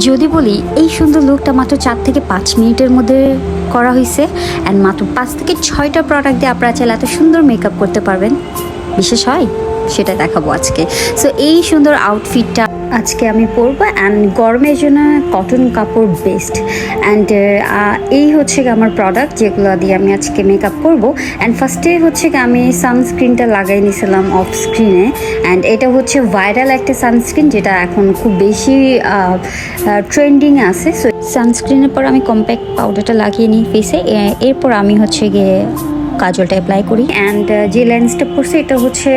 যদি বলি এই সুন্দর লুকটা মাত্র 4 থেকে 5 মিনিটের মধ্যে করা হয়েছে, অ্যান্ড মাত্র 5 থেকে 6টা প্রোডাক্ট দিয়ে আপনারা চাইলে এত সুন্দর মেকআপ করতে পারবেন, বিশেষ হয় সেটা দেখাবো আজকে। সো এই সুন্দর আউটফিটটা আজকে আমি পরবো, অ্যান্ড গরমের জন্য কটন কাপড় বেস্ট। অ্যান্ড এই হচ্ছে আমার প্রোডাক্ট যেগুলো দিয়ে আমি আজকে মেকআপ করবো। অ্যান্ড ফার্স্টে হচ্ছে আমি সানস্ক্রিনটা লাগাই নিয়েছিলাম অফ স্ক্রিনে, অ্যান্ড এটা হচ্ছে ভাইরাল একটা সানস্ক্রিন যেটা এখন খুব বেশি ট্রেন্ডিং আছে। সো সানস্ক্রিনের পর আমি কম্প্যাক্ট পাউডারটা লাগিয়ে নিই ফেসে, এরপর আমি হচ্ছে গিয়ে কাজলটা অ্যাপ্লাই করি। অ্যান্ড যে লেন্সটা পড়ছে এটা হচ্ছে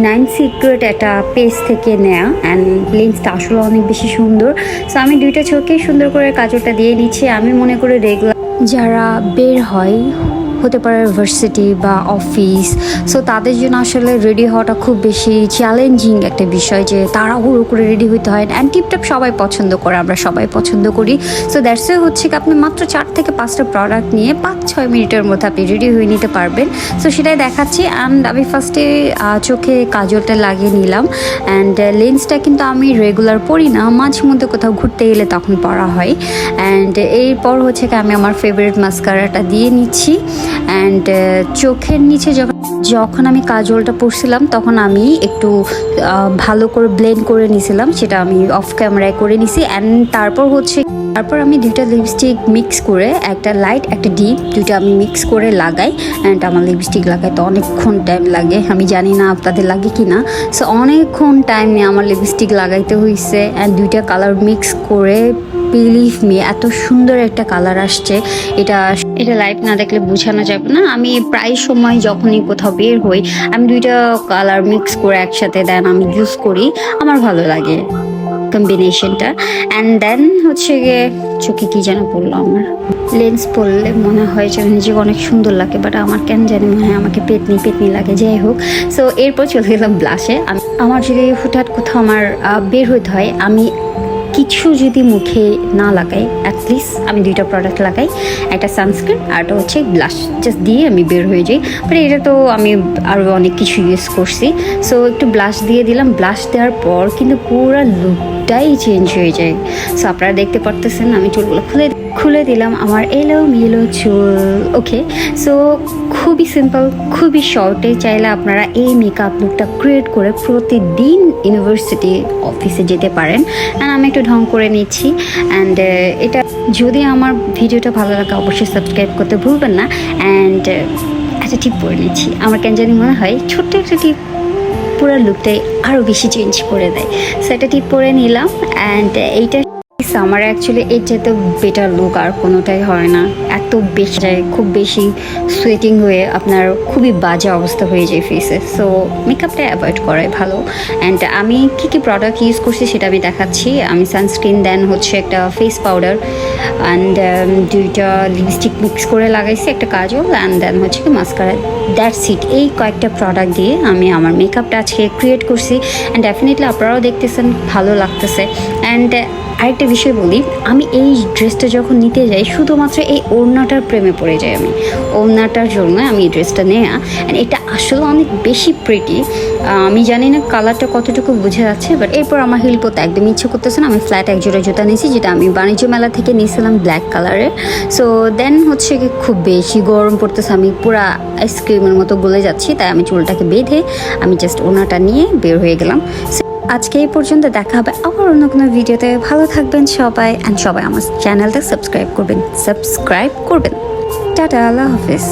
9 সিক্রেট একটা পেজ থেকে নেয়া, অ্যান্ড লেন্সটা আসলে অনেক বেশি সুন্দর। সো আমি দুইটা চোখেই সুন্দর করে কাজলটা দিয়ে নিচ্ছি। আমি মনে করি রেগুলার যারা বের হয়, হতে পারে ভার্সিটি বা অফিস, সো তাদের জন্য আসলে রেডি হওয়াটা খুব বেশি চ্যালেঞ্জিং একটা বিষয়, যে তাড়াহুড়ো করে রেডি হতে হয়। অ্যান্ড টিপটপ সবাই পছন্দ করে, আমরা সবাই পছন্দ করি। সো দ্যাটস হচ্ছে কি আপনি মাত্র 4 থেকে 5টা প্রোডাক্ট নিয়ে 5-6 মিনিটের মধ্যে আপনি রেডি হয়ে নিতে পারবেন। সো সেটাই দেখাচ্ছি। অ্যান্ড আমি ফার্স্টে চোখে কাজলটা লাগিয়ে নিলাম। অ্যান্ড লেন্সটা কিন্তু আমি রেগুলার পরি না, মাঝে মধ্যে কোথাও ঘুরতে গেলে তখন পরা হয়। অ্যান্ড এরপর হচ্ছে কি আমি আমার ফেভারিট মাস্কারাটা দিয়ে নিচ্ছি। অ্যান্ড চোখের নিচে যখন আমি কাজলটা পরছিলাম তখন আমি একটু ভালো করে ব্লেন্ড করে নিয়েছিলাম, সেটা আমি অফ ক্যামেরায় করে নিছি। অ্যান্ড তারপর আমি দুইটা লিপস্টিক মিক্স করে, একটা লাইট একটা ডিপ, দুইটা আমি মিক্স করে লাগাই। অ্যান্ড আমার লিপস্টিক লাগাইতে অনেকক্ষণ টাইম লাগে, আমি জানি না আপনাদের লাগে কি না। সো অনেকক্ষণ টাইম নিয়ে আমার লিপস্টিক লাগাইতে হয়েছে। অ্যান্ড দুইটা কালার মিক্স করে বিলিভ মি এত সুন্দর একটা কালার আসছে, এটা লাইভ না দেখলে বোঝানো যাবে না। আমি প্রায় সময় যখনই কোথাও বের হই আমি দুইটা কালার মিক্স করে একসাথে দেন আমি ইউজ করি, আমার ভালো লাগে কম্বিনেশনটা। অ্যান্ড দেন হচ্ছে গিয়ে চোখে কি যেন পড়লো, আমার লেন্স পরলে মনে হয় যে নিজেকে অনেক সুন্দর লাগে, বাট আমার কেন জানি মনে হয় আমাকে পেতনি লাগে, যাই হোক। সো এরপর চলে গেলাম ব্লাশে। আমার যদি হুটহাট কোথাও আমার বের হতে হয়, আমি কিছু যদি মুখে না লাগাই, অ্যাটলিস্ট আমি দুইটা প্রোডাক্ট লাগাই, একটা সানস্ক্রিন আর একটা হচ্ছে ব্লাশ, জাস্ট দিয়ে আমি বের হয়ে যাই। বাট এটা তো আমি আরও অনেক কিছু ইউজ করছি। সো একটু ব্লাশ দিয়ে দিলাম, ব্লাশ দেওয়ার পর কিন্তু পুরো লুকটাই চেঞ্জ হয়ে যায়। সো আপনারা দেখতে পারতেছেন আমি চুলগুলো খুলে দিলাম, আমার এলোমেলো চুল। ওকে, সো খুবই সিম্পল, খুবই শর্টে চাইলে আপনারা এই মেকআপ লুকটা ক্রিয়েট করে প্রতিদিন ইউনিভার্সিটি অফিসে যেতে পারেন। অ্যান্ড আমি একটু ঢং করে নিচ্ছি। অ্যান্ড এটা যদি আমার ভিডিওটা ভালো লাগে অবশ্যই সাবস্ক্রাইব করতে ভুলবেন না। অ্যান্ড একটা টিপ পরে নিচ্ছি, আমার কেন জানি মনে হয় ছোট্ট একটা টিপ পুরো লুকটাই আরও বেশি চেঞ্জ করে দেয়। সো একটা টিপ পরে নিলাম। অ্যান্ড এইটা আমার অ্যাকচুয়ালি এর চেয়ে তো বেটার লুক আর কোনোটাই হয় না। এত বেশি যায়, খুব বেশি সোয়েটিং হয়ে আপনার খুবই বাজে অবস্থা হয়ে যায় ফেসে। সো মেকআপটা অ্যাভয়েড করাই ভালো। অ্যান্ড আমি কী প্রোডাক্ট ইউজ করছি সেটা আমি দেখাচ্ছি। আমি সানস্ক্রিন, দেন হচ্ছে একটা ফেস পাউডার, অ্যান্ড দুইটা লিপস্টিক মিক্স করে লাগাইছি, একটা কাজল, অ্যান্ড দেন হচ্ছে কি মাস্কারা। That's it. এই কয়েকটা প্রোডাক্ট দিয়ে আমি আমার মেকআপটা আজকে ক্রিয়েট করছি। অ্যান্ড ডেফিনেটলি আপনারাও দেখতেছেন ভালো লাগতেছে। অ্যান্ড আরেকটা বিষয় বলি, আমি এই ড্রেসটা যখন নিতে যাই শুধুমাত্র এই ওড়নাটার প্রেমে পড়ে যাই। আমি ওড়নাটার জন্য আমি এই ড্রেসটা নেয়া। অ্যান্ড এটা আসলে অনেক বেশি প্রিটি। আমি জানি না কালারটা কতটুকু বোঝা যাচ্ছে, বাট এরপর আমার হিল পরতে একদম ইচ্ছে করতেছে না। আমি ফ্ল্যাট এক জোড়া জুতা নিয়েছি, যেটা আমি বাণিজ্য মেলা থেকে নিয়েছিলাম ব্ল্যাক কালারের। সো দেন হচ্ছে কি খুব বেশি গরম পড়তেছে, আমি পুরা আইসক্রিমের মতো গলে যাচ্ছি, তাই আমি চুলটাকে বেঁধে আমি জাস্ট ওড়নাটা নিয়ে বের হয়ে গেলাম। আজকে এই পর্যন্ত, দেখা হবে আবার অন্য কোনো ভিডিওতে। ভালো থাকবেন সবাই, অ্যান্ড সবাই আমার চ্যানেলটা সাবস্ক্রাইব করবেন। টাটা, আল্লাহ হাফেজ।